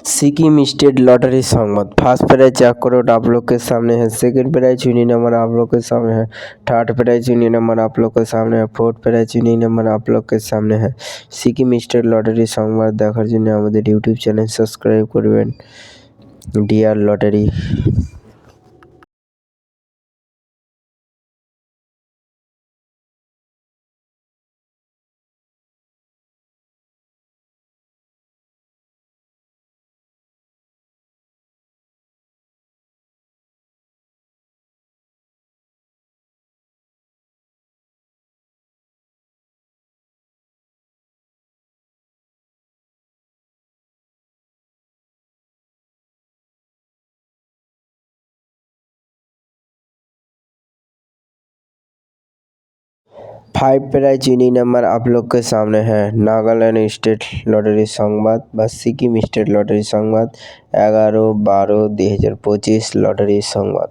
Sikkim state lottery संगमत first prize 4 crore आप लोग के सामने है। सेकंड प्राइज विनिंग नंबर आप लोग के सामने है। थर्ड प्राइज विनिंग नंबर आप लोग के सामने है। फोर्थ प्राइज विनिंग नंबर आप लोग के सामने है। सिक्किम स्टेट लॉटरी संगमत দেখার জন্য আমাদের ইউটিউব চ্যানেল সাবস্ক্রাইব করবেন। Dear lottery. 5 prize winning number आप लोग के सामने है। नागालैंड स्टेट लॉटरी संगबाद বা সিকিম স্টেট লটারি সংবাদ 11-12-2025 লটারি সংবাদ।